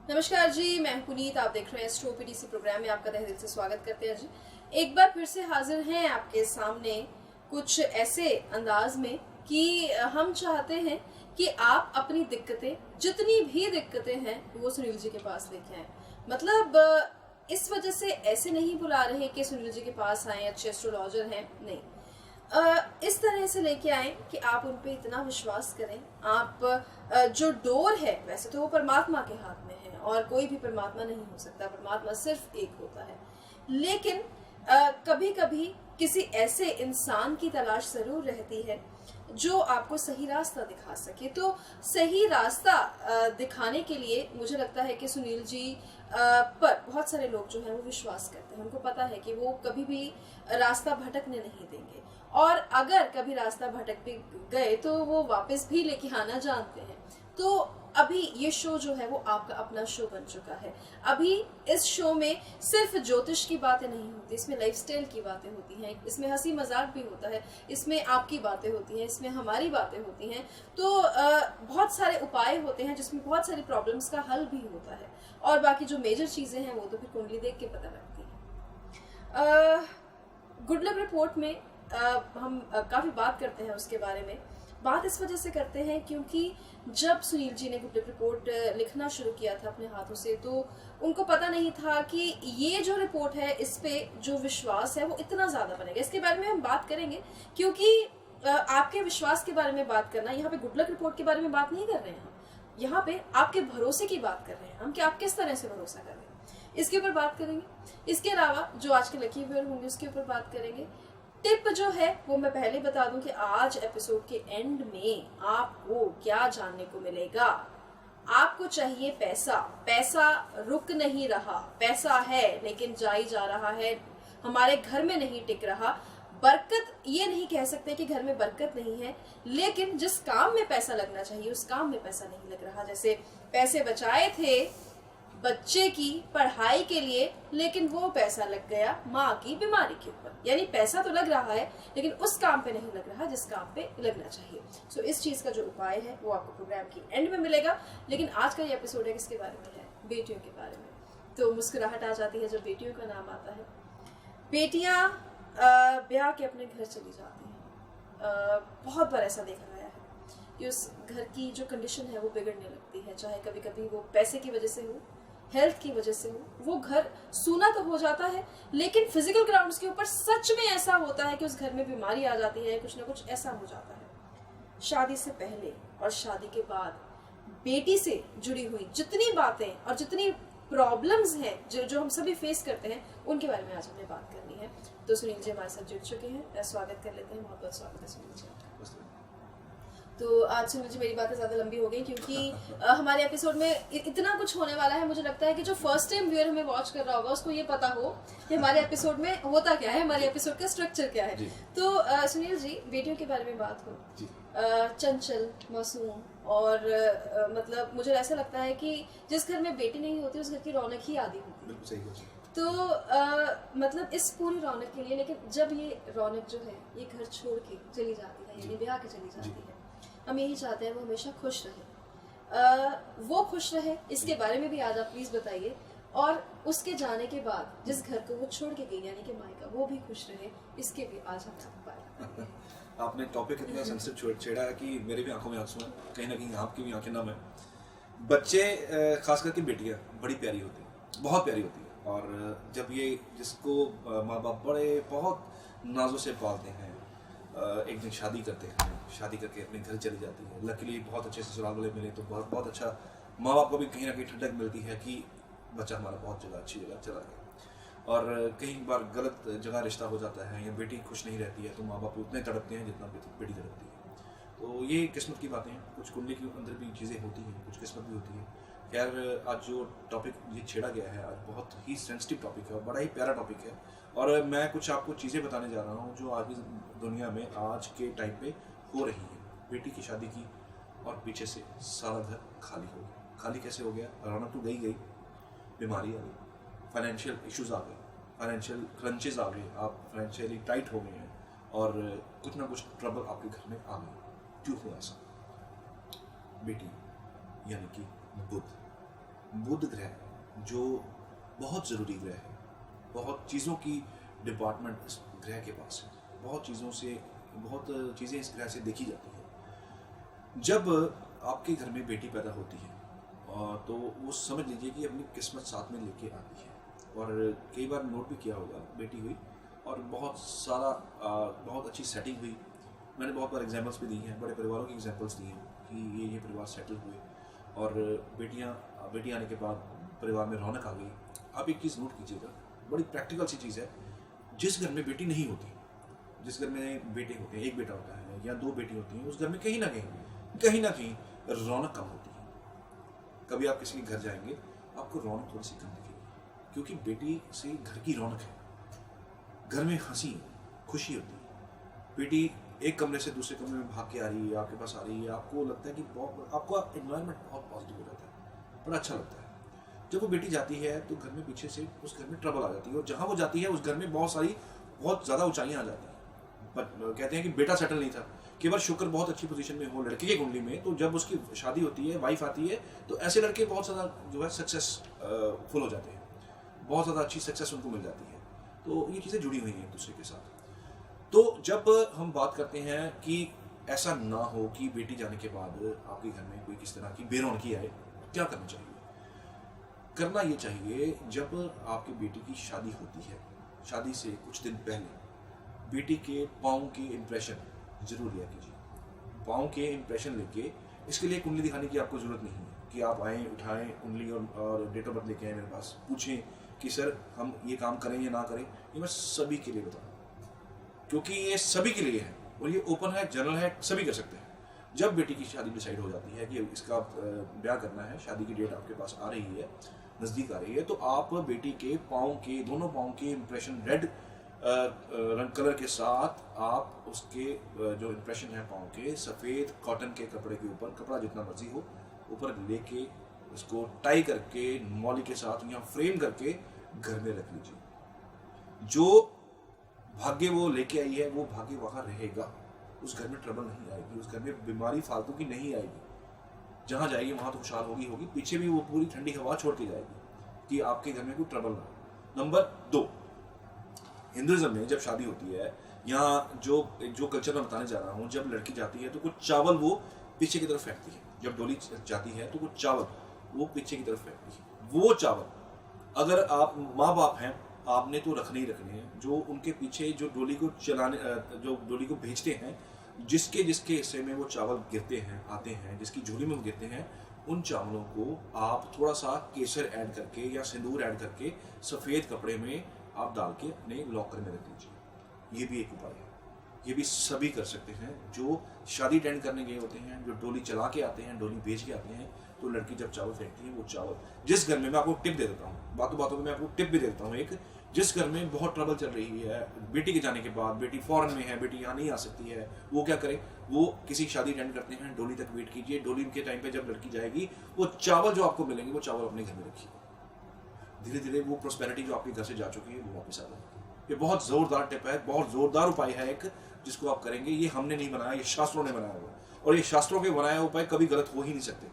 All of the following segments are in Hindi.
नमस्कार जी, मैं पुनीत। आप देख रहे हैं स्ट्रो पीटीसी प्रोग्राम में आपका तहे दिल से स्वागत करते हैं जी। एक बार फिर से हाजिर हैं आपके सामने कुछ ऐसे अंदाज में कि हम चाहते हैं कि आप अपनी दिक्कतें, जितनी भी दिक्कतें हैं, वो सुनील जी के पास लेके आए। मतलब इस वजह से ऐसे नहीं बुला रहे कि सुनील जी के पास आए, अच्छे एस्ट्रोलॉजर हैं, नहीं। इस तरह से लेके आए कि आप उन पे इतना विश्वास करें। आप जो डोर है, वैसे तो वो परमात्मा के हाथ में है और कोई भी परमात्मा नहीं हो सकता, परमात्मा सिर्फ एक होता है। लेकिन कभी कभी किसी ऐसे इंसान की तलाश जरूर रहती है जो आपको सही रास्ता दिखा सके। तो सही रास्ता दिखाने के लिए मुझे लगता है कि सुनील जी पर बहुत सारे लोग जो हैं वो विश्वास करते हैं। उनको पता है कि वो कभी भी रास्ता भटकने नहीं देंगे, और अगर कभी रास्ता भटक भी गए तो वो वापस भी लेके आना जानते हैं। तो अभी ये शो जो है वो आपका अपना शो बन चुका है। अभी इस शो में सिर्फ ज्योतिष की बातें नहीं होती, इसमें लाइफस्टाइल की बातें होती हैं, इसमें हंसी मजाक भी होता है, इसमें आपकी बातें होती हैं, इसमें हमारी बातें होती हैं। तो बहुत सारे उपाय होते हैं जिसमें बहुत सारी प्रॉब्लम्स का हल भी होता है, और बाकी जो मेजर चीज़ें हैं वो तो फिर कुंडली देख के पता लगती हैं। गुड लक रिपोर्ट में हम काफ़ी बात करते हैं उसके बारे में। बात इस वजह से करते हैं क्योंकि जब सुनील जी ने गुड लक रिपोर्ट लिखना शुरू किया था अपने हाथों से, तो उनको पता नहीं था कि ये जो रिपोर्ट है इस पे जो विश्वास है वो इतना ज़्यादा बनेगा। इसके बारे में हम बात करेंगे, क्योंकि आपके विश्वास के बारे में बात करना, यहाँ पे गुड लक रिपोर्ट के बारे में बात नहीं कर रहे हैं हम, यहाँ पे आपके भरोसे की बात कर रहे हैं हम कि आप किस तरह से भरोसा कर रहे हैं, इसके ऊपर बात करेंगे। इसके अलावा जो आज के लकी व्यूअर होंगे उसके ऊपर बात करेंगे। टिप जो है वो मैं पहले बता दूं कि आज एपिसोड के एंड में आपको क्या जानने को मिलेगा। आपको चाहिए पैसा, पैसा रुक नहीं रहा, पैसा है लेकिन जा रहा है, हमारे घर में नहीं टिक रहा। बरकत ये नहीं कह सकते कि घर में बरकत नहीं है, लेकिन जिस काम में पैसा लगना चाहिए उस काम में पैसा नहीं लग रहा। जैसे पैसे बचाए थे बच्चे की पढ़ाई के लिए, लेकिन वो पैसा लग गया माँ की बीमारी के ऊपर। यानी पैसा तो लग रहा है लेकिन उस काम पे नहीं लग रहा जिस काम पे लगना चाहिए। सो इस चीज का जो उपाय है वो आपको प्रोग्राम की एंड में मिलेगा। लेकिन आज का ये एपिसोड है किसके बारे में है? बेटियों के बारे में। तो मुस्कुराहट आ जाती है जब बेटियों का नाम आता है। बेटियां ब्याह के अपने घर चली जाती हैं। बहुत बार ऐसा देखा गया है कि उस घर की जो कंडीशन है वो बिगड़ने लगती है, चाहे कभी कभी वो पैसे की वजह से हो, हेल्थ की वजह से हो। वो घर सूना तो हो जाता है लेकिन फिजिकल ग्राउंड्स के ऊपर सच में ऐसा होता है कि उस घर में बीमारी आ जाती है, कुछ ना कुछ ऐसा हो जाता है। शादी से पहले और शादी के बाद बेटी से जुड़ी हुई जितनी बातें और जितनी प्रॉब्लम्स हैं जो हम सभी फेस करते हैं, उनके बारे में आज हमने बात करनी है। तो सुनील जी हमारे साथ जुड़ चुके हैं, स्वागत कर लेते हैं। बहुत बहुत स्वागत है सुनील जी। तो आज सुनील जी मेरी बातें ज़्यादा लंबी हो गई क्योंकि हमारे एपिसोड में इतना कुछ होने वाला है। मुझे लगता है कि जो फर्स्ट टाइम व्यूअर हमें वॉच कर रहा होगा उसको ये पता हो कि हमारे एपिसोड में होता क्या है, हमारे एपिसोड का स्ट्रक्चर क्या है। तो सुनील जी, बेटियों के बारे में बात हो, चंचल, मासूम, और मतलब मुझे ऐसा लगता है कि जिस घर में बेटी नहीं होती उस घर की रौनक ही आधी होती है। तो मतलब इस पूरी रौनक के लिए, लेकिन जब ये रौनक जो है ये घर छोड़ के चली जाती है, यानी ब्याह के चली जाती है, हम यही चाहते हैं वो हमेशा खुश रहे। वो खुश रहे, इसके बारे में भी आज आप प्लीज बताइए। और उसके जाने के बाद जिस घर को वो छोड़ के गई यानी कि मायका, वो भी खुश रहे, इसके भी आज हम बात। आपने टॉपिक इतना सेंसिटिव छेड़ा है कि मेरे भी आंखों में आंसू हैं, कहीं ना कहीं आपकी भी आंखें नम है। बच्चे, खास करके बेटियां बड़ी प्यारी होती हैं, बहुत प्यारी होती है। और जब ये जिसको माँ बाप बड़े बहुत नाजों से पालते हैं, एक दिन शादी करते हैं, शादी करके अपने घर चली जाती है। लकीली बहुत अच्छे ससुराल वाले मिले तो बहुत अच्छा माँ बाप को भी कहीं ना कहीं ठंडक मिलती है कि बच्चा हमारा बहुत जगह अच्छी जगह चला गया। और कई बार गलत जगह रिश्ता हो जाता है या बेटी खुश नहीं रहती है तो माँ बाप उतने तड़पते हैं जितना बेटी तड़पती है। तो ये किस्मत की बातें हैं, कुछ कुंडली के अंदर भी चीज़ें होती हैं, कुछ किस्मत भी होती है। खैर, आज जो टॉपिक ये छेड़ा गया है, आज बहुत ही सेंसिटिव टॉपिक है और बड़ा ही प्यारा टॉपिक है। और मैं कुछ आपको चीज़ें बताने जा रहा हूँ जो आज की दुनिया में आज के टाइम पे हो रही है। बेटी की शादी की और पीछे से सारा घर खाली हो गया। खाली कैसे हो गया? रौनक तो गई, बीमारी आ गई, फाइनेंशियल इश्यूज आ गए, फाइनेंशियल क्रंचेस आ गए, आप फाइनेंशियली टाइट हो गए हैं और कुछ ना कुछ ट्रबल आपके घर में आ गई। क्यों हुआ ऐसा? बेटी यानी कि बुध, बुध ग्रह जो बहुत ज़रूरी ग्रह है, बहुत चीज़ों की डिपार्टमेंट इस ग्रह के पास है, बहुत चीज़ें इस ग्रह से देखी जाती हैं। जब आपके घर में बेटी पैदा होती है तो वो समझ लीजिए कि अपनी किस्मत साथ में लेके आती है। और कई बार नोट भी किया होगा, बेटी हुई और बहुत अच्छी सेटिंग हुई। मैंने बहुत बार एग्जाम्पल्स भी दी हैं, बड़े परिवारों की एग्जाम्पल्स दी हैं कि ये परिवार सेटल हुए और बेटी आने के बाद परिवार में रौनक आ गई। आप एक चीज़ नोट कीजिएगा, बड़ी प्रैक्टिकल सी चीज़ है, जिस घर में बेटी नहीं होती, जिस घर में बेटे होते हैं, एक बेटा होता है या दो बेटी होती हैं, उस घर में कहीं ना कहीं रौनक कम होती है। कभी आप किसी के घर जाएंगे, आपको रौनक थोड़ी सी कम दिखेगी, क्योंकि बेटी से घर की रौनक है, घर में हंसी खुशी होती है। बेटी एक कमरे से दूसरे कमरे में भाग के आ रही है, आपके पास आ रही है, आपको लगता है कि आपका एनवायरनमेंट बहुत पॉजिटिव हो जाता है, बड़ा अच्छा लगता है। जब वो बेटी जाती है तो घर में पीछे से उस घर में ट्रबल आ जाती है, और जहाँ वो जाती है उस घर में बहुत ज़्यादा ऊंचाइयाँ आ जाती हैं। बट कहते हैं कि बेटा सेटल नहीं था, केवल शुक्र बहुत अच्छी पोजीशन में हो लड़के की कुंडली में, तो जब उसकी शादी होती है, वाइफ आती है, तो ऐसे लड़के बहुत ज़्यादा जो है सक्सेसफुल हो जाते हैं, बहुत ज़्यादा अच्छी सक्सेस उनको मिल जाती है। तो ये चीज़ें जुड़ी हुई हैं एक दूसरे के साथ। तो जब हम बात करते हैं कि ऐसा ना हो कि बेटी जाने के बाद आपके घर में कोई किस तरह की बेरौनकी आए, क्या करना चाहिए? करना ये चाहिए, जब आपकी बेटी की शादी होती है, शादी से कुछ दिन पहले बेटी के पाँव के इम्प्रेशन जरूर लिया कीजिए। पाँव के इम्प्रेशन लेके, इसके लिए कुंडली दिखाने की आपको ज़रूरत नहीं है कि आप आएँ, उठाएं कुंडली और डेट ऑफ बर्थ लेके आए मेरे पास, पूछें कि सर हम ये काम करें या ना करें। ये मैं सभी के लिए बता रहा हूँ, क्योंकि ये सभी के लिए है और ये ओपन है, जनरल है, सभी कर सकते हैं। जब बेटी की शादी डिसाइड हो जाती है कि इसका ब्याह करना है, शादी की डेट आपके पास आ रही है, नज़दीक आ रही है, तो आप बेटी के पाँव के, दोनों पाँव के इम्प्रेशन रेड रंग कलर के साथ आप उसके जो इम्प्रेशन है पाँव के, सफ़ेद कॉटन के कपड़े के ऊपर, कपड़ा जितना मर्जी हो, ऊपर लेके उसको टाई करके मौली के साथ या फ्रेम करके घर में रख लीजिए। जो भाग्य वो लेके आई है वो भाग्य वहाँ रहेगा, उस घर में ट्रबल नहीं आएगी, उस घर में बीमारी फालतू की नहीं आएगी। जहाँ जाएगी वहाँ तो खुशहाल होगी, पीछे भी वो पूरी ठंडी हवा छोड़ के जाएगी कि आपके घर में कोई ट्रबल ना हो। नंबर 2, हिंदुइज्म में जब शादी होती है, यहाँ जो कल्चर मैं बताने जा रहा हूँ, जब लड़की जाती है तो कुछ चावल वो पीछे की तरफ फेंकती है। जब डोली जाती है तो कुछ चावल वो पीछे की तरफ फेंकती है। वो चावल अगर आप माँ बाप हैं, आपने तो रखने ही रखने हैं। जो उनके पीछे जो डोली को जो डोली को भेजते हैं, जिसके हिस्से में वो चावल गिरते हैं, आते हैं, जिसकी झोली में वो गिरते हैं, उन चावलों को आप थोड़ा सा केसर ऐड करके या सिंदूर ऐड करके सफ़ेद कपड़े में आप डाल के अपने लॉकर में रख दीजिए। ये भी एक उपाय है, ये भी सभी कर सकते हैं। जो शादी अटेंड करने गए होते हैं, जो डोली चला के आते हैं, डोली भेज के आते हैं, तो लड़की जब चावल फेंकती है, वो चावल जिस घर में, मैं आपको टिप दे देता हूँ, बातों में मैं आपको टिप भी दे देता हूँ एक, जिस घर में बहुत ट्रबल चल रही है बेटी के जाने के बाद, बेटी फॉरेन में है, बेटी यहाँ नहीं आ सकती है, वो क्या करे, वो किसी शादी अटेंड करते हैं, डोली तक वेट कीजिए। डोली के टाइम पे जब लड़की जाएगी, वो चावल जो आपको मिलेंगे, वो चावल अपने घर में रखिए। धीरे धीरे वो प्रोस्पेरिटी जो आपके घर से जा चुकी है वो वापस आ जाएगी। ये बहुत जोरदार टिप है, बहुत जोरदार उपाय है एक, जिसको आप करेंगे। ये हमने नहीं बनाया, ये शास्त्रों ने बनाया हुआ, और ये शास्त्रों के बनाया उपाय कभी गलत हो ही नहीं सकते।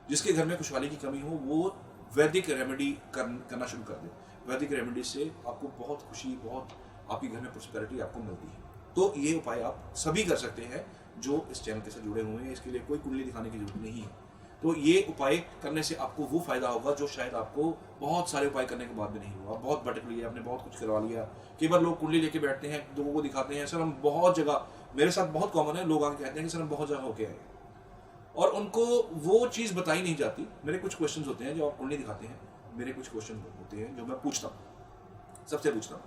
जिसके घर में खुशहाली की कमी हो, वो वैदिक रेमेडी करना शुरू कर दे। वैदिक रेमेडी से आपको बहुत खुशी, बहुत आपके घर में प्रोस्पेरिटी आपको मिलती है। तो ये उपाय आप सभी कर सकते हैं जो इस चैनल के साथ जुड़े हुए हैं। इसके लिए कोई कुंडली दिखाने की जरूरत नहीं है। तो ये उपाय करने से आपको वो फायदा होगा जो शायद आपको बहुत सारे उपाय करने के बाद भी नहीं हुआ। बहुत भटक लिया, आपने बहुत कुछ करवा लिया। कई बार लोग कुंडली लेके बैठते हैं, लोगों को दिखाते हैं, सर हम बहुत जगह, मेरे साथ बहुत कॉमन है, लोग आके कहते हैं कि सर हम बहुत जगह होके आए, और उनको वो चीज़ बताई नहीं जाती। मेरे कुछ क्वेश्चन होते हैं जो आप कुंडली दिखाते हैं, मेरे कुछ क्वेश्चन होते हैं जो मैं पूछता हूँ, सबसे पूछता हूँ,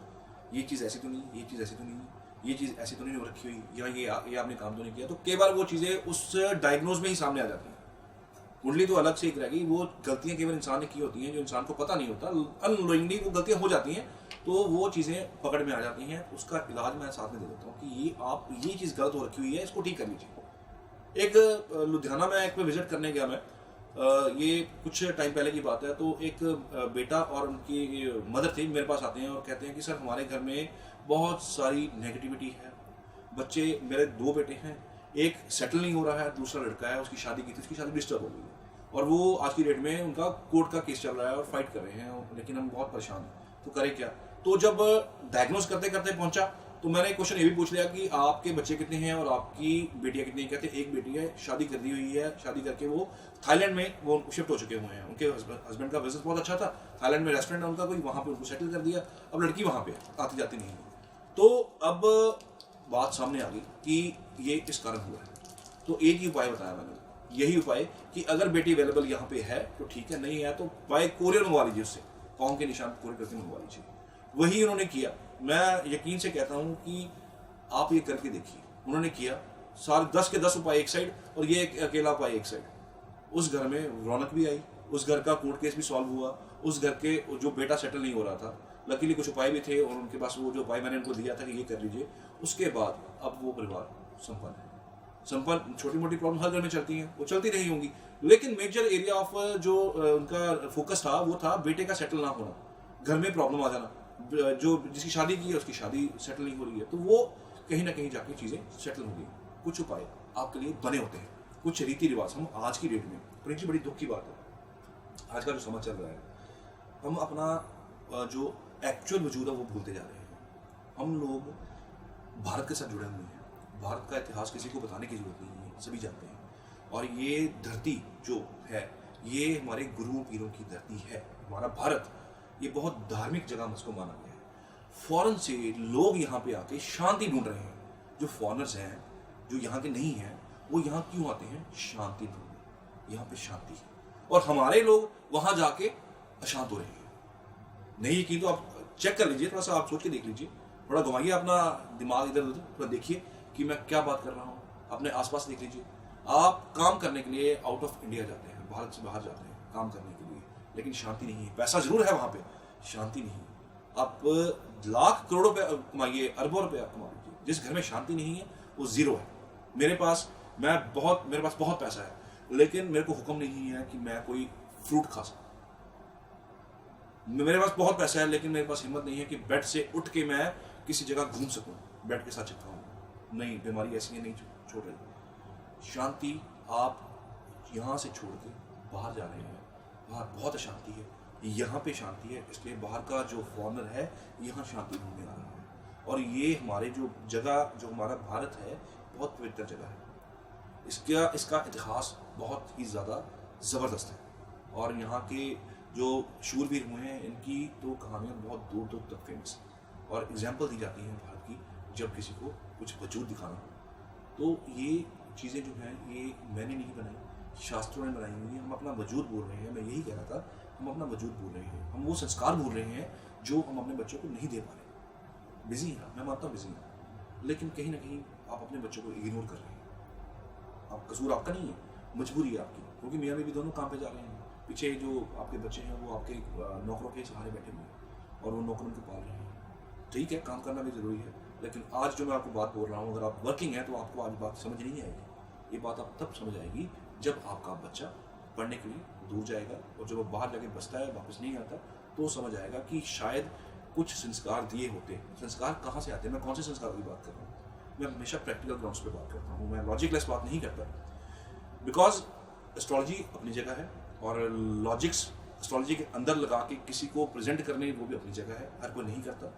ये चीज़ ऐसी तो नहीं, ये चीज़ ऐसी तो नहीं, ये चीज़ ऐसी तो नहीं हो रखी हुई, या ये आपने काम तो नहीं किया। तो कई बार वो चीज़ें उस डायग्नोज में ही सामने आ जाती हैं। कुंडली तो अलग से एक रहेगी, वो गलतियां केवल इंसान ने की होती हैं जो इंसान को पता नहीं होता, अननोइंगली वो गलतियां हो जाती हैं, तो वो चीज़ें पकड़ में आ जाती हैं। उसका इलाज मैं साथ में दे देता हूँ कि ये चीज़ गलत हो रखी हुई है, इसको ठीक कर लीजिए। एक लुधियाना में एक विजिट करने गया मैं, ये कुछ टाइम पहले की बात है। तो एक बेटा और उनकी मदर थी, मेरे पास आते हैं और कहते हैं कि सर हमारे घर में बहुत सारी नेगेटिविटी है, बच्चे, मेरे 2 बेटे हैं, एक सेटल नहीं हो रहा है, दूसरा लड़का है, उसकी शादी की थी, उसकी शादी डिस्टर्ब हो गई है। और वो आज की डेट में उनका कोर्ट का केस चल रहा है और फाइट कर रहे हैं, लेकिन हम बहुत परेशान हैं, तो करें क्या। तो जब डायग्नोस करते करते पहुंचा तो मैंने क्वेश्चन ये भी पूछ लिया कि आपके बच्चे कितने हैं और आपकी बेटियां कितनी हैं। कहते एक बेटी है, शादी कर दी हुई है, शादी करके वो थाईलैंड में वो शिफ्ट हो चुके हुए हैं। उनके हस्बैंड का बिजनेस बहुत अच्छा था, थाईलैंड में रेस्टोरेंट है उनका कोई, वहाँ पे उनको सेटल कर दिया। अब लड़की वहाँ पे आती जाती नहीं है। तो अब बात सामने आ गई कि ये इस कारण हुआ है। तो एक ही उपाय बताया मैंने, यही उपाय कि अगर बेटी अवेलेबल यहाँ पे है तो ठीक है, नहीं है तो बाय कोरियर मंगवा लीजिए, उससे कॉम के निशान कोरियर करके मंगवा लीजिए। वही उन्होंने किया। मैं यकीन से कहता हूँ कि आप ये करके देखिए। उन्होंने किया, सारे 10 के 10 उपाय एक साइड और ये एक अकेला उपाय एक साइड। उस घर में रौनक भी आई, उस घर का कोर्ट केस भी सॉल्व हुआ, उस घर के जो बेटा सेटल नहीं हो रहा था, लकीली कुछ उपाय भी थे और उनके पास वो जो उपाय मैंने उनको दिया था कि ये कर लीजिए, उसके बाद अब वो परिवार संपन्न है। संपन्न, छोटी मोटी प्रॉब्लम हर घर में चलती हैं, वो चलती रही होंगी, लेकिन मेजर एरिया ऑफ जो उनका फोकस था वो था बेटे का सेटल ना होना, घर में प्रॉब्लम आ जाना। जो जिसकी शादी की है उसकी शादी सेटल नहीं हो रही है, तो वो कहीं ना कहीं जाके चीज़ें सेटल हो गई। कुछ उपाय आपके लिए बने होते हैं, कुछ रीति रिवाज। हम आज की डेट में, प्रिंस जी बड़ी दुख की बात है, आज का जो समाज चल रहा है, हम अपना जो एक्चुअल वजूद है वो भूलते जा रहे हैं। हम लोग भारत के साथ जुड़े हुए हैं, भारत का इतिहास किसी को बताने की जरूरत नहीं है, सभी जानते हैं। और ये धरती जो है ये हमारे गुरुओं पीरों की धरती है। हमारा भारत ये बहुत धार्मिक जगह मुझको माना गया है। फॉरेन से लोग यहाँ पे आके शांति ढूंढ रहे हैं। जो फॉरेनर्स हैं, जो यहाँ के नहीं हैं, वो यहाँ क्यों आते हैं? शांति ढूंढने। यहाँ पे शांति है और हमारे लोग वहाँ जाके अशांत हो रहे हैं। नहीं यकीन तो आप चेक कर लीजिए, थोड़ा सा आप सोच के देख लीजिए, थोड़ा घुमाइए अपना दिमाग इधर उधर, थोड़ा देखिए कि मैं क्या बात कर रहा हूँ। अपने आसपास देख लीजिए। आप काम करने के लिए आउट ऑफ इंडिया जाते हैं, भारत से बाहर जाते हैं काम करने के लिए, लेकिन शांति नहीं है। पैसा जरूर है वहाँ पे, शांति नहीं है। आप लाख करोड़ों रुपये कमाइए, अरबों रुपये आप कमा लीजिए, जिस घर में शांति नहीं है वो जीरो है। मेरे पास बहुत पैसा है, लेकिन मेरे को हुक्म नहीं है कि मैं कोई फ्रूट खा सकूं। मेरे पास बहुत पैसा है, लेकिन मेरे पास हिम्मत नहीं है कि बेड से उठ के मैं किसी जगह घूम सकूं, बेड के साथ चिपका हूं। नहीं, बीमारी ऐसी है, नहीं छोड़ रही। शांति आप यहाँ से छोड़ के बाहर जा रहे हैं, बाहर बहुत अशांति है, यहाँ पे शांति है, इसलिए बाहर का जो फॉरेनर है यहाँ शांति ढूंढने आ रहा है। और ये हमारे जो जगह, जो हमारा भारत है, बहुत पवित्र जगह है। इसका इतिहास बहुत ही ज़्यादा ज़बरदस्त है और यहाँ के जो शूरवीर हुए हैं इनकी तो कहानियाँ बहुत दूर दूर तक फेमस है और एग्जाम्पल दी जाती हैं भारत की, जब किसी को कुछ वजूद दिखाना हो। तो ये चीज़ें जो हैं ये मैंने नहीं बनाई, शास्त्रों ने बनाई हुई है। हम अपना वजूद बोल रहे हैं, मैं यही कह रहा था, हम अपना वजूद बोल रहे हैं, हम वो संस्कार बोल रहे हैं जो हम अपने बच्चों को नहीं दे पा रहे। बिजी हैं, मैं मानता हूँ बिजी हैं, लेकिन कहीं ना कहीं आप अपने बच्चों को इग्नोर कर रहे हैं। आप कसूर आपका नहीं है, मजबूरी है आपकी, क्योंकि मियाँ बीवी दोनों काम पे जा रहे हैं। पीछे जो आपके बच्चे हैं वो आपके नौकरों के सहारे बैठे हुए हैं और वो नौकर उनको पाल रहे हैं। ठीक है, काम करना भी ज़रूरी है, लेकिन आज जो मैं आपको बात बोल रहा हूँ, अगर आप वर्किंग हैं तो आपको आज बात समझ नहीं आएगी। ये बात आप तब समझ आएगी जब आपका बच्चा पढ़ने के लिए दूर जाएगा और जब वो बाहर जाके बसता है, वापस नहीं आता, तो समझ आएगा कि शायद कुछ संस्कार दिए होते। संस्कार कहाँ से आते हैं? मैं कौन से संस्कार की बात कर रहा हूँ? मैं हमेशा प्रैक्टिकल ग्राउंड्स पे बात करता हूँ, मैं लॉजिकलेस बात नहीं करता। बिकॉज एस्ट्रोलॉजी अपनी जगह है और लॉजिक्स एस्ट्रोलॉजी के अंदर लगा के किसी को प्रेजेंट करने वो भी अपनी जगह है, हर कोई नहीं करता।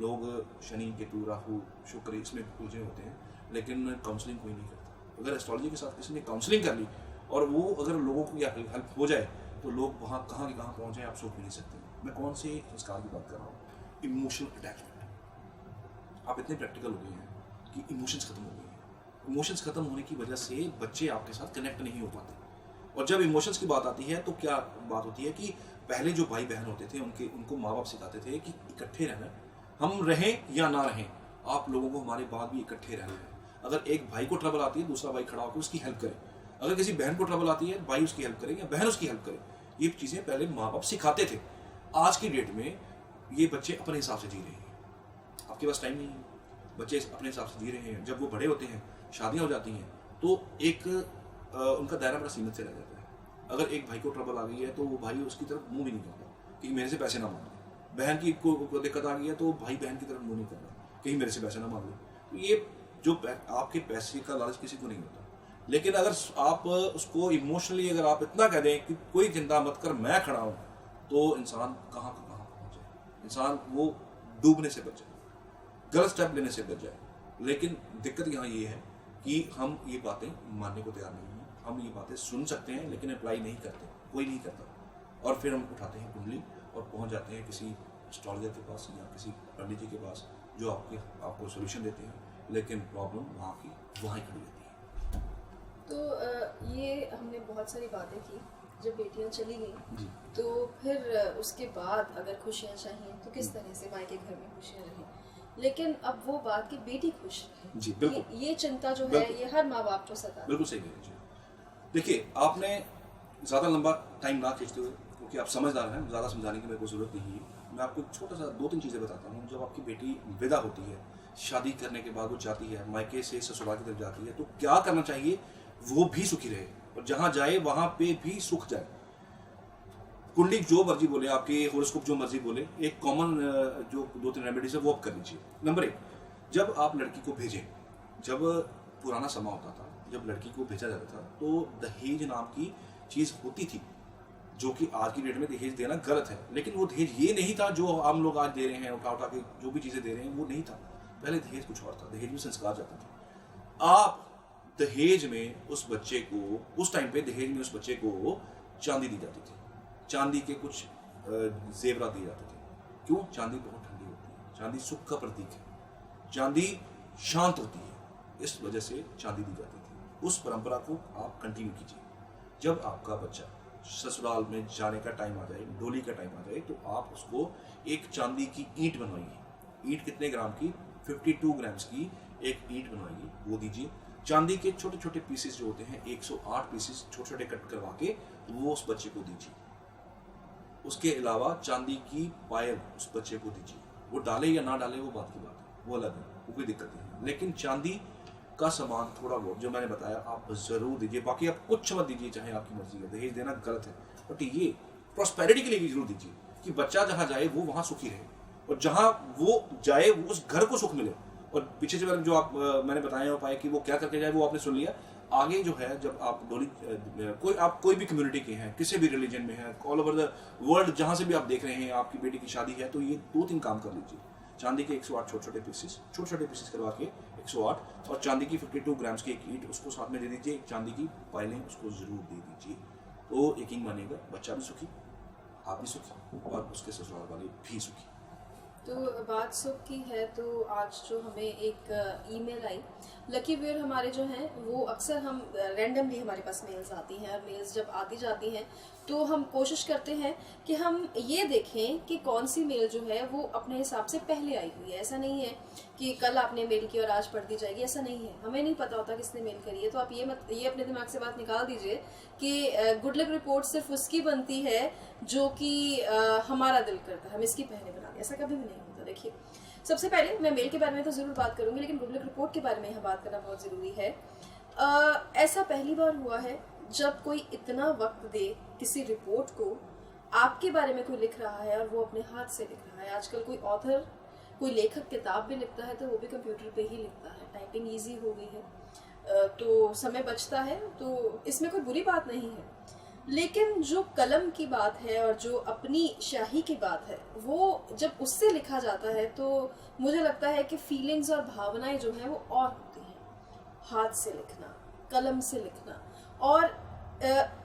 लोग शनि, केतु, राहु, शुक्र इसमें उलझे होते हैं, लेकिन काउंसलिंग कोई नहीं करता। अगर एस्ट्रोलॉजी के साथ किसी ने काउंसलिंग कर ली और वो अगर लोगों को या हेल्प हो जाए तो लोग वहाँ कहाँ के कहाँ पहुँच जाए आप सोच भी नहीं सकते। मैं कौन से संस्कार की बात कर रहा हूँ? Emotional attachment. आप इतने प्रैक्टिकल हो गए हैं कि इमोशंस खत्म हो गए हैं। इमोशंस खत्म होने की वजह से बच्चे आपके साथ कनेक्ट नहीं हो पाते। और जब इमोशंस की बात आती है तो क्या बात होती है कि पहले जो भाई बहन होते थे उनको माँ बाप सिखाते थे कि इकट्ठे रहना, हम रहें या ना रहें, आप लोगों को हमारे बाद भी इकट्ठे रहना है। अगर एक भाई को ट्रबल आती है, दूसरा भाई खड़ा होकर उसकी हेल्प करे। अगर किसी बहन को ट्रबल आती है, भाई उसकी हेल्प करे या बहन उसकी हेल्प करे। ये चीज़ें पहले माँ बाप सिखाते थे। आज की डेट में ये बच्चे अपने हिसाब से जी रहे हैं। आपके पास टाइम नहीं है, बच्चे अपने हिसाब से जी रहे हैं। जब वो बड़े होते हैं, शादियाँ हो जाती हैं, तो एक उनका दायरा बड़ा सीमित से रह जाता है। अगर एक भाई को ट्रबल आ गई है तो वो भाई उसकी तरफ मुंह भी नहीं करता कि मेरे से पैसे ना मांगे। बहन की को दिक्कत आ गई है तो भाई बहन की तरफ मुंह नहीं करता कहीं मेरे से पैसे ना मांग लो। तो ये जो आपके पैसे का लालच किसी को नहीं होता, लेकिन अगर आप उसको इमोशनली अगर आप इतना कह दें कि कोई चिंता मत कर मैं खड़ा हूँ, तो इंसान कहाँ का कहाँ पहुँच जाए, इंसान वो डूबने से बच जाए, गलत स्टेप लेने से बच जाए। लेकिन दिक्कत यहाँ ये है कि हम ये बातें मानने को तैयार नहीं हैं। हम ये बातें सुन सकते हैं लेकिन अप्लाई नहीं करते, कोई नहीं करता। और फिर हम उठाते हैं कुंडली और पहुँच जाते हैं किसी एस्ट्रोलॉजर के पास या किसी पंडित जी के पास, जो आपको सोल्यूशन देते हैं, लेकिन प्रॉब्लम वहाँ की वहाँ ही खड़ी रहती है। तो ये हमने बहुत सारी बातें की। जब बेटियां चली गई जी। तो फिर उसके बाद अगर खुशियां चाहिए तो किस तरह से मायके घर में खुशियां रहें, लेकिन अब वो बात कि बेटी खुश रहे, जी बिल्कुल, ये चिंता जो है ये हर माँ बाप को सता है। बिल्कुल सही कह जी। देखिए, आपने ज़्यादा लंबा टाइम ना खींचते हुए, क्योंकि आप समझदार हैं, ज़्यादा समझाने की मेरे को ज़रूरत नहीं है। मैं आपको छोटा सा 2-3 चीज़ें बताता हूँ। जब आपकी बेटी विदा होती है, शादी करने के बाद वो जाती है मायके से ससुराल की तरफ जाती है, तो क्या करना चाहिए? वो भी सुखी रहे और जहाँ जाए वहाँ पे भी सुख जाए। कुंडली जो मर्जी बोले, आपके होरोस्कोप जो मर्जी बोले, एक कॉमन जो 2-3 रेमेडीज है वो आप कर लीजिए। नंबर 1, जब आप लड़की को भेजें, जब पुराना समय होता था, जब लड़की को भेजा जाता था, तो दहेज नाम की चीज़ होती थी, जो कि आज की डेट में दहेज देना गलत है। लेकिन वो दहेज ये नहीं था जो हम लोग आज दे रहे हैं, उठा उठा के जो भी चीज़ें दे रहे हैं, वो नहीं था। पहले दहेज कुछ और था, दहेज में संस्कार जाता था। आप दहेज में उस बच्चे को, उस टाइम पे दहेज में उस बच्चे को चांदी दी जाती थी, चांदी के कुछ जेवरात दिए जाते थे। क्यों? चांदी बहुत ठंडी होती है, चांदी सुख का प्रतीक है, चांदी शांत होती है, इस वजह से चांदी दी जाती थी। उस परंपरा को आप कंटिन्यू कीजिए। जब आपका बच्चा ससुराल में जाने का टाइम आ जाए, डोली का टाइम आ जाए, तो आप उसको एक चांदी की ईंट बनवाइए। ईंट कितने ग्राम की? 52 ग्राम्स की एक ईंट बनवाइए, वो दीजिए। चांदी के छोटे छोटे पीसेस जो होते हैं, 108 पीसेस छोटे छोटे कट करवा के वो उस बच्चे को दीजिए। उसके अलावा चांदी की पायल उस बच्चे को दीजिए। वो डाले या ना डाले वो बात की बात है, वो अलग है, वो कोई दिक्कत नहीं है। लेकिन चांदी का सामान थोड़ा बहुत जो मैंने बताया आप जरूर दीजिए। बाकी आप कुछ मत दीजिए, चाहे आपकी मर्जी है, दहेज देना गलत है, बट ये प्रॉस्पेरिटी के लिए भी जरूर दीजिए कि बच्चा जहाँ जाए वो वहाँ सुखी रहे, और जहाँ वो जाए वो उस घर को सुख मिले। और पीछे से जो आप मैंने बताया उपाय कि वो क्या करके जाए, वो आपने सुन लिया। आगे जो है, जब आप डोली आप कोई भी कम्युनिटी के हैं, किसी भी रिलीजन में है, ऑल ओवर द वर्ल्ड जहाँ से भी आप देख रहे हैं आपकी बेटी की शादी है, तो ये 2-3 काम कर लीजिए। चांदी के 108 छोटे छोटे पीसेस करवा के 108, और चांदी की 52 ग्राम्स की एक ईंट उसको साथ में दे दीजिए। एक चांदी की पायलें उसको जरूर दे दीजिए। तो यकीन मानिएगा, बच्चा भी सुखी, आप भी सुखी, और उसके ससुराल वाले भी सुखी। तो बात सुख की है, तो आज जो हमें एक ईमेल आई, लकी व्यूअर हमारे जो हैं वो अक्सर हम रैंडमली हमारे पास मेल्स आती हैं, और मेल्स जब आती जाती हैं तो हम कोशिश करते हैं कि हम ये देखें कि कौन सी मेल जो है वो अपने हिसाब से पहले आई हुई है। ऐसा नहीं है कि कल आपने मेल की और आज पढ़ दी जाएगी, ऐसा नहीं है। हमें नहीं पता होता किसने मेल करी है, तो आप ये अपने दिमाग से बात निकाल दीजिए कि गुड लक रिपोर्ट सिर्फ उसकी बनती है जो कि हमारा दिल करता है, हम इसकी पहले बना दें, ऐसा कभी भी नहीं होता। देखिए, सबसे पहले मैं मेल के बारे में तो ज़रूर बात करूंगी, लेकिन गुड लक रिपोर्ट के बारे में यहाँ बात करना बहुत ज़रूरी है। ऐसा पहली बार हुआ है जब कोई इतना वक्त दे किसी रिपोर्ट को, आपके बारे में कोई लिख रहा है और वो अपने हाथ से लिख रहा है। आजकल कोई ऑथर, कोई लेखक किताब भी लिखता है तो वो भी कंप्यूटर पे ही लिखता है, टाइपिंग ईजी हो गई है, तो समय बचता है, तो इसमें कोई बुरी बात नहीं है। लेकिन जो कलम की बात है और जो अपनी शाही की बात है, वो जब उससे लिखा जाता है तो मुझे लगता है कि फीलिंग्स और भावनाएं जो हैं वो और होती हैं। हाथ से लिखना, कलम से लिखना, और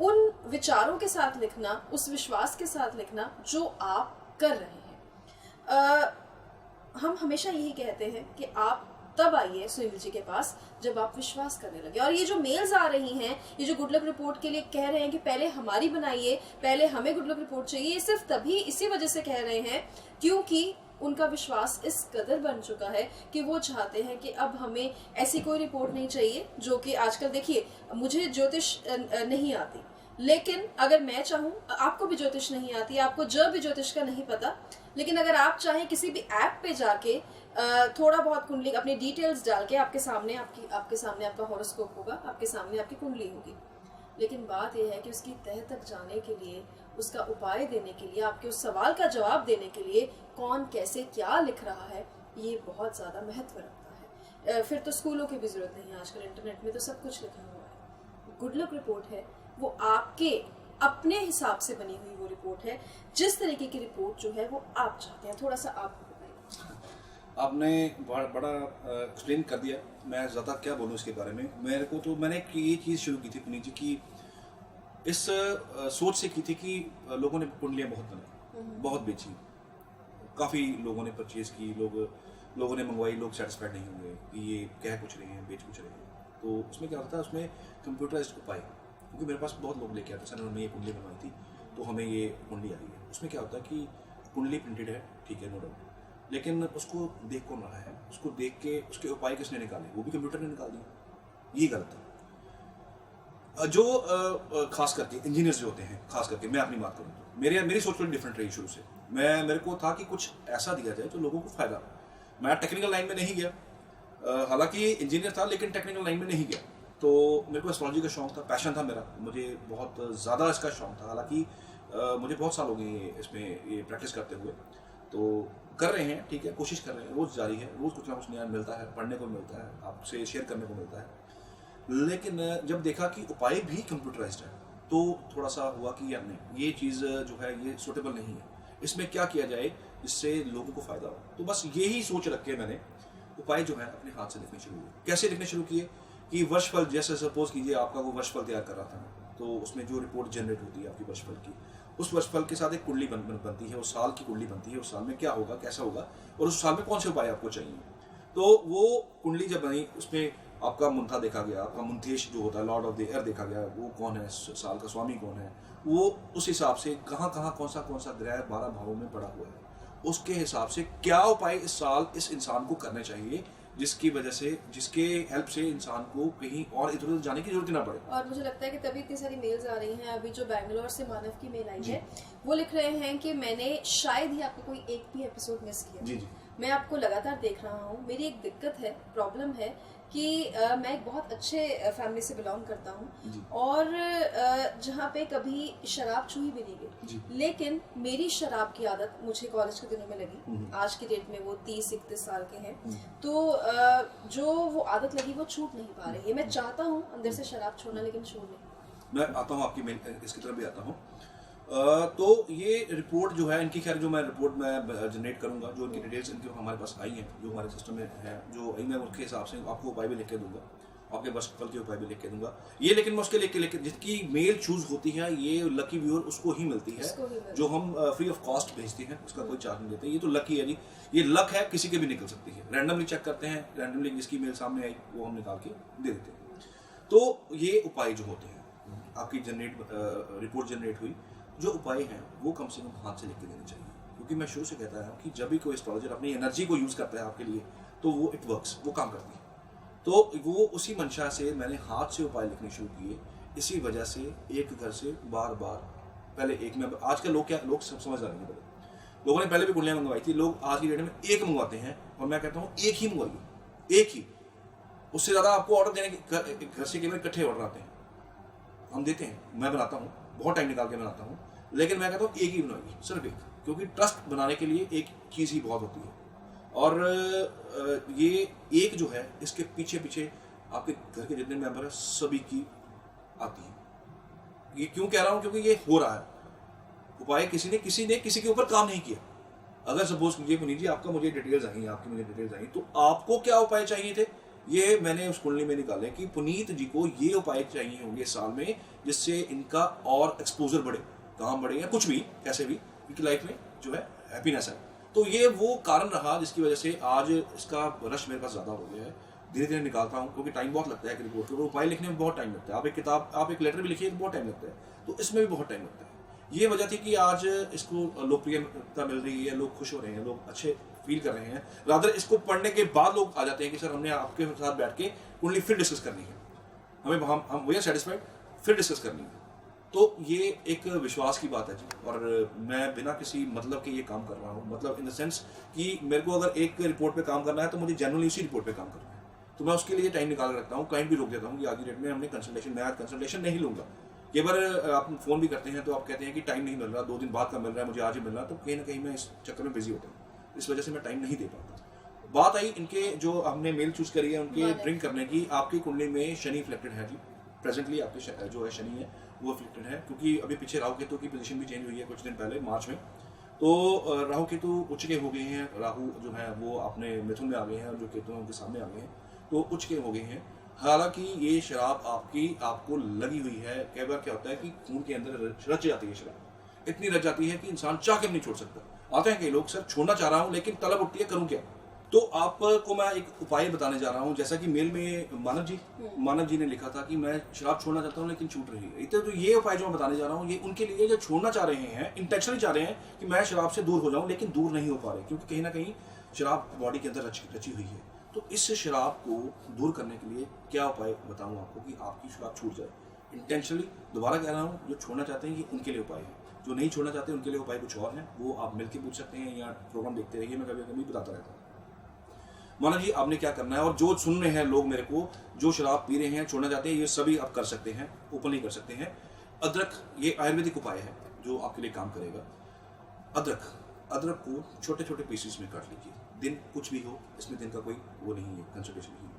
उन विचारों के साथ लिखना, उस विश्वास के साथ लिखना जो आप कर रहे हैं। हम हमेशा यही कहते हैं कि आप तब आइए सुनील जी के पास जब आप विश्वास करने लगे। और ये जो मेल्स आ रही हैं, ये जो गुड लक रिपोर्ट के लिए कह रहे हैं कि पहले हमारी बनाइए, पहले हमें गुड लक रिपोर्ट चाहिए, ये सिर्फ तभी इसी वजह से कह रहे हैं क्योंकि उनका विश्वास इस कदर बन चुका है कि वो चाहते हैं कि अब हमें ऐसी कोई रिपोर्ट नहीं चाहिए जो कि आजकल, देखिए मुझे ज्योतिष नहीं आती, लेकिन अगर मैं चाहूँ, आपको भी ज्योतिष नहीं आती, आपको जब भी ज्योतिष का नहीं पता, लेकिन अगर आप चाहें किसी भी ऐप पे जाके थोड़ा बहुत कुंडली अपनी डिटेल्स डाल के आपके सामने आपका हॉरोस्कोप होगा, आपके सामने आपकी कुंडली होगी। लेकिन बात यह है कि उसकी तह तक जाने के लिए, उसका उपाय देने के लिए, आपके उस सवाल का जवाब देने के लिए कौन कैसे क्या लिख रहा है, ये बहुत ज़्यादा महत्व रखता है। फिर तो स्कूलों की भी ज़रूरत नहीं है, आजकल इंटरनेट में तो सब कुछ लिखा हुआ है। गुड लक रिपोर्ट है वो आपके अपने हिसाब से बनी हुई वो रिपोर्ट है, जिस तरीके की रिपोर्ट जो है वो आप चाहते हैं। थोड़ा सा आप बताइए। आपने बड़ा एक्सप्लेन कर दिया, मैं ज़्यादा क्या बोलूँ इसके बारे में। मेरे को तो मैंने ये चीज़ शुरू की थी पुनीत जी की इस सोच से की थी कि लोगों ने कुंडलियाँ बहुत बनाई, बहुत बेची, काफ़ी लोगों ने परचेज़ की, लोगों ने मंगवाई, लोग सेटिस्फाइड नहीं हुए कि ये कह कुछ रहे हैं, बेच कुछ रहे हैं। तो उसमें क्या होता है, उसमें कंप्यूटराइज्ड उपाय, क्योंकि मेरे पास बहुत लोग लेके आते सर उन्होंने ये कुंडली बनवाई थी तो हमें ये कुंडली आई है। उसमें क्या होता है कि कुंडली प्रिंटेड है, ठीक है, नो डाउट, लेकिन उसको देख कौन रहा है, उसको देख के उसके उपाय किसने निकाले, वो भी कंप्यूटर ने निकाल दिए। ये गलत है। जो खास करके इंजीनियर्स जो होते हैं, खास करके मैं अपनी बात करूँ तो मेरी सोच थोड़ी डिफरेंट रही शुरू से। मेरे को था कि कुछ ऐसा दिया जाए जो लोगों को फायदा। मैं टेक्निकल लाइन में नहीं गया, हालांकि इंजीनियर था लेकिन टेक्निकल लाइन में नहीं गया। तो मेरे को एस्ट्रोलॉजी का शौक था, पैशन था मेरा, मुझे बहुत ज़्यादा इसका शौक था। हालांकि मुझे बहुत साल हो गए इसमें ये प्रैक्टिस करते हुए, तो कर रहे हैं, ठीक है, कोशिश कर रहे हैं, रोज़ जारी है, रोज़ कुछ ना कुछ नया मिलता है, पढ़ने को मिलता है, आपसे शेयर करने को मिलता है। लेकिन जब देखा कि उपाय भी कंप्यूटराइज्ड है तो थोड़ा सा हुआ कि यार नहीं, ये चीज़ जो है ये सूटेबल नहीं है, इसमें क्या किया जाए जिससे लोगों को फायदा हो। तो बस यही सोच रख के मैंने उपाय जो है अपने हाथ से लिखने शुरू किए। कैसे लिखने शुरू किए कि वर्षफल, जैसे सपोज कीजिए आपका वो वर्षफल तैयार कर रहा था मैं, तो उसमें जो रिपोर्ट जनरेट होती है आपकी वर्षफल की, उस वर्षफल के साथ एक कुंडली बनती है, उस साल की कुंडली बनती है, उस साल में क्या होगा, कैसा होगा, और उस साल में कौन से उपाय आपको चाहिए। तो वो कुंडली जब बनी, उसमें आपका मुंथा देखा गया, आपका मुंथेश जो होता है, लॉर्ड ऑफ द एयर देखा गया, वो कौन है, साल का स्वामी कौन है, वो उस हिसाब से कहाँ कहाँ कौन सा ग्रह 12 भावों में पड़ा हुआ है, उसके हिसाब से क्या उपाय इस साल इस इंसान को करने चाहिए, जिसकी वजह से, जिसके हेल्प से इंसान को कहीं और इधर उधर जाने की जरूरत ना पड़े। और मुझे लगता है कि तभी इतनी सारी मेल्स आ रही हैं। अभी जो बैंगलोर से मानव की मेल आई है, वो लिख रहे हैं कि मैंने शायद ही आपको कोई एक भी एपिसोड मिस किया। जी जी, मैं आपको लगातार देख रहा हूँ। मेरी एक दिक्कत है, प्रॉब्लम है कि मैं एक बहुत अच्छे फैमिली से बिलोंग करता हूँ और जहाँ पे कभी शराब छुई भी नहीं गई, लेकिन मेरी शराब की आदत मुझे कॉलेज के दिनों में लगी। आज की डेट में वो 30-31 साल के हैं, तो जो वो आदत लगी वो छूट नहीं पा रही है। मैं चाहता हूँ अंदर से शराब छोड़ना, लेकिन छोड़ नहीं। मैं आता हूँ आपकी मेल, इसकी तरफ भी आता हूँ। तो ये रिपोर्ट जो है इनकी, खैर जो मैं रिपोर्ट में जनरेट करूंगा, जो इनकी डिटेल्स इनके हमारे पास आई हैं, जो हमारे सिस्टम में है, जो आई, मैं उसके हिसाब से आपको उपाय भी लिख के दूंगा, आपके वर्षफल के उपाय भी लिख के दूंगा। ये लेकिन मैं उसके लेके जिसकी मेल चूज होती है, ये लकी व्यूअर उसको ही मिलती है, जो हम फ्री ऑफ कॉस्ट भेजते हैं, उसका कोई चार्ज नहीं देते। ये तो लकी है जी, ये लक है, किसी के भी निकल सकती है। रैंडमली चेक करते हैं, रैंडमली जिसकी मेल सामने आई वो हम निकाल के दे देते हैं। तो ये उपाय जो होते हैं, आपकी रिपोर्ट जनरेट हुई, जो उपाय हैं वो कम से कम हाथ से लिख के देने चाहिए। क्योंकि मैं शुरू से कहता हूँ कि जब भी कोई एस्ट्रोलॉजर अपनी एनर्जी को यूज़ करता है आपके लिए, तो वो इट वर्क्स, वो काम करती है। तो वो उसी मंशा से मैंने हाथ से उपाय लिखने शुरू किए। इसी वजह से एक घर से बार बार, पहले एक में, आजकल लोग सब समझ रहे हैं, लोगों ने पहले भी कुंडलियाँ मंगवाई थी, लोग आज की डेट में एक मंगवाते हैं, और मैं कहता हूँ एक ही मंगवाइए, एक ही। उससे ज़्यादा आपको ऑर्डर देने के घर से केवल इकट्ठे ऑर्डर आते हैं, हम देते हैं, मैं बनाता हूँ, बहुत टाइम निकाल के बनाता हूँ, लेकिन मैं कहता हूँ एक ही बनवाइए, सिर्फ एक, क्योंकि ट्रस्ट बनाने के लिए एक चीज़ ही बहुत होती है। और ये एक जो है, इसके पीछे पीछे आपके घर के जितने मेंबर हैं सभी की आती है। ये क्यों कह रहा हूँ, क्योंकि ये हो रहा है। उपाय किसी ने किसी के ऊपर काम नहीं किया। अगर सपोज कीजिए पुनीत जी, आपका मुझे डिटेल्स आई, आपकी मुझे डिटेल्स आई, तो आपको क्या उपाय चाहिए थे, ये मैंने उस कुंडली में निकाले कि पुनीत जी को ये उपाय चाहिए होंगे साल में, जिससे इनका और एक्सपोजर बढ़े, काम बढ़े, या कुछ भी, कैसे भी इनकी लाइफ में जो है हैप्पीनेस है। तो ये वो कारण रहा जिसकी वजह से आज इसका रश मेरे पास ज़्यादा हो गया है। धीरे धीरे निकालता हूँ, क्योंकि टाइम बहुत लगता है एक रिपोर्ट के ऊपर, उपाय लिखने में बहुत टाइम लगता है। आप एक किताब, आप एक लेटर भी लिखिए तो बहुत टाइम लगता है, तो इसमें भी बहुत टाइम लगता है। ये वजह थी कि आज इसको लोकप्रियता मिल रही है, लोग खुश हो रहे हैं, लोग अच्छे फील कर रहे हैं। रादर इसको पढ़ने के बाद लोग आ जाते हैं कि सर हमने आपके साथ बैठ के कुंडली फिर डिस्कस करनी है, हमें हम वी आर सेटिस्फाइड, फिर डिस्कस करनी है। तो ये एक विश्वास की बात है जी, और मैं बिना किसी मतलब के ये काम कर रहा हूँ, मतलब इन द सेंस कि मेरे को अगर एक रिपोर्ट पे काम करना है तो मुझे जनरली उसी रिपोर्ट पे काम करना है, तो मैं उसके लिए टाइम निकाल रखता हूँ। क्लाइंट भी रोक देता हूँ कि आज की डेट में हमने कंसल्टेशन, मैं आज कंसल्टेशन नहीं लूँगा। कई बार आप फ़ोन भी करते हैं तो आप कहते हैं कि टाइम नहीं मिल रहा, 2 दिन बाद का मिल रहा है, मुझे आज ही मिल रहा, तो कहीं ना कहीं मैं इस चक्कर में बिजी होता हूँ, इस वजह से मैं टाइम नहीं दे पाता। बात आई इनके, जो हमने मेल चूज करी है उनके ड्रिंक करने की। आपकी कुंडली में शनि फ्लेक्टेड है जी, प्रेजेंटली आपके जो है शनि है वो अफेक्टेड है, क्योंकि अभी पीछे राहु केतु की पोजीशन भी चेंज हुई है कुछ दिन पहले मार्च में। तो राहु केतु उच्च के हो गए हैं, राहु जो है वो अपने मिथुन में आ गए हैं और जो केतु उनके सामने आ गए हैं, तो उच्च के हो गए हैं। हालांकि ये शराब आपको लगी हुई है। कई बार क्या होता है कि खून के अंदर रच जाती है शराब, इतनी रच जाती है कि इंसान चाह के नहीं छोड़ सकता। आते हैं कई लोग, सर छोड़ना चाह रहा हूँ लेकिन तलब उठती है, करूँ क्या? तो आपको मैं एक उपाय बताने जा रहा हूँ। जैसा कि मेल में मानव जी ने लिखा था कि मैं शराब छोड़ना चाहता हूँ लेकिन छूट रही है। तो ये उपाय जो मैं बताने जा रहा हूँ ये उनके लिए जो छोड़ना चाह रहे हैं, इंटेंशनली चाह रहे हैं कि मैं शराब से दूर हो जाऊँ, लेकिन दूर नहीं हो पा रहे, क्योंकि कहीं ना कहीं शराब बॉडी के अंदर रची हुई है। तो इस शराब को दूर करने के लिए क्या उपाय बताऊँ आपको कि आपकी शराब छूट जाए। इंटेंशनली दोबारा कह रहा हूँ, जो छोड़ना चाहते हैं ये उनके लिए उपाय है, जो नहीं छोड़ना चाहते उनके लिए उपाय कुछ और है। वो आप मिलकर पूछ सकते हैं या प्रोग्राम देखते रहिए, मैं कभी कभी बताता रहता हूँ। मानव जी आपने क्या करना है, और जो सुन रहे हैं लोग मेरे को, जो शराब पी रहे हैं छोड़ना चाहते हैं, ये सभी आप कर सकते हैं, ओपनली कर सकते हैं। अदरक, ये आयुर्वेदिक उपाय है जो आपके लिए काम करेगा। अदरक को छोटे छोटे पीसेस में काट लीजिए। दिन कुछ भी हो, इसमें दिन का कोई वो नहीं है, कंसल्टेशन नहीं है।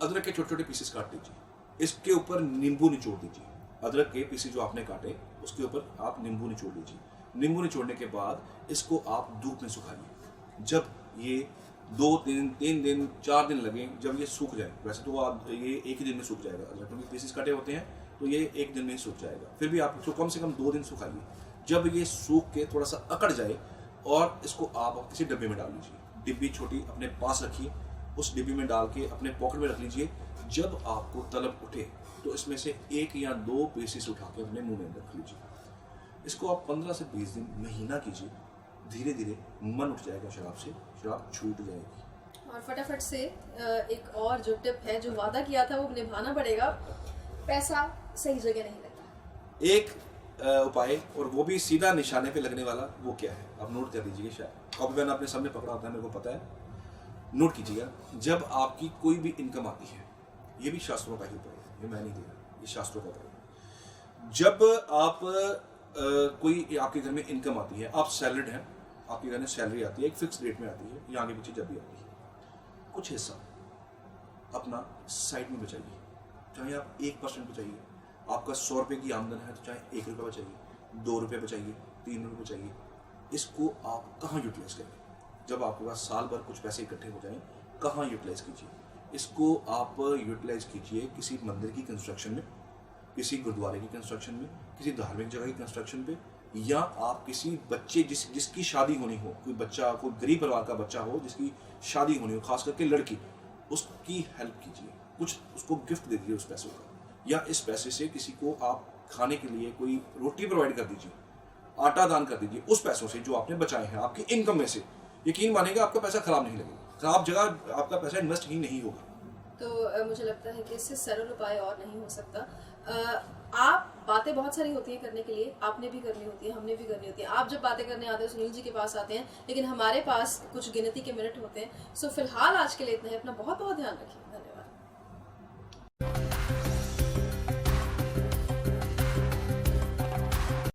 अदरक के छोटे छोटे पीसेस काट लीजिए, इसके ऊपर नींबू निचोड़ दीजिए। अदरक के पीसेस जो आपने काटे उसके ऊपर आप नींबू निचोड़ लीजिए। नींबू निचोड़ने के बाद इसको आप धूप में सुखाइए। जब ये 2 दिन 3 दिन 4 दिन लगे, जब ये सूख जाए, वैसे तो आप ये एक ही दिन में सूख जाएगा, अदरक के पीसेस कटे होते हैं तो ये एक दिन में ही सूख जाएगा। फिर भी आप इसको कम से कम 2 दिन सुखाइए। जब ये सूख के थोड़ा सा अकड़ जाए और इसको आप किसी डब्बे में डाल लीजिए। डिब्बी छोटी अपने पास रखिए, उस डिब्बी में डाल के अपने पॉकेट में रख लीजिए। जब आपको तलब उठे तो इसमें से 1 या 2 पीसेस उठा के अपने मुंह में रख लीजिए। इसको आप 15 से 20 दिन, महीना कीजिए। धीरे धीरे मन उठ जाएगा शराब से, शराब छूट जाएगी। और फटाफट से एक और जो टिप है, जो वादा किया था वो निभाना पड़ेगा, पैसा सही जगह नहीं लगता। एक उपाय, और वो भी सीधा निशाने पे लगने वाला, वो क्या है आप नोट कर लीजिए। शायद कॉपी पेन आपने सामने पकड़ा होता है, मेरे को पता है, नोट कीजिएगा। जब आपकी कोई भी इनकम आती है, ये भी शास्त्रों का ही उपाय है, ये मैं नहीं दे रहा, ये शास्त्रों का उपाय है। जब आप कोई आपके घर में इनकम आती है, आप सैलरीड हैं, आपके घर में सैलरी आती है, एक फिक्स रेट में आती है या आगे पीछे जब भी आती है, कुछ हिस्सा अपना साइड में बचाइए। चाहे आप 1% बचाइए। आपका 100 रुपये की आमदन है तो चाहे 1 रुपया बचाइए, 2 रुपये बचाइए, 3 रुपये बचाइए। इसको आप कहाँ यूटिलाइज करें? जब आपके पास साल भर कुछ पैसे इकट्ठे हो जाएं, कहाँ यूटिलाइज कीजिए? इसको आप यूटिलाइज कीजिए किसी मंदिर की कंस्ट्रक्शन में, किसी गुरुद्वारे की कंस्ट्रक्शन में, किसी धार्मिक जगह की कंस्ट्रक्शन पे, या आप किसी बच्चे जिसकी शादी होनी हो, कोई बच्चा, कोई गरीब परिवार का बच्चा हो जिसकी शादी होनी हो, खास करके लड़की, उसकी हेल्प कीजिए, कुछ उसको गिफ्ट दे दीजिए उस पैसों का, या इस पैसे से किसी को आप खाने के लिए कोई रोटी प्रोवाइड कर दीजिए, आटा दान कर दीजिए उस पैसों से जो आपने बचाए हैं आपकी इनकम में से। यकीन मानेगा आपका पैसा खराब नहीं लगेगा, खराब जगह आपका पैसा इन्वेस्ट ही नहीं होगा। तो मुझे लगता है कि इससे सरल उपाय और नहीं हो सकता। आप बातें बहुत सारी होती हैं करने के लिए, आपने भी करनी होती है, हमने भी करनी होती है। आप जब बातें करने आते हैं सुनील जी के पास आते हैं, लेकिन हमारे पास कुछ गिनती के मिनट होते हैं। सो फिलहाल आज के लिए इतना ही। अपना बहुत बहुत ध्यान रखिए। धन्यवाद।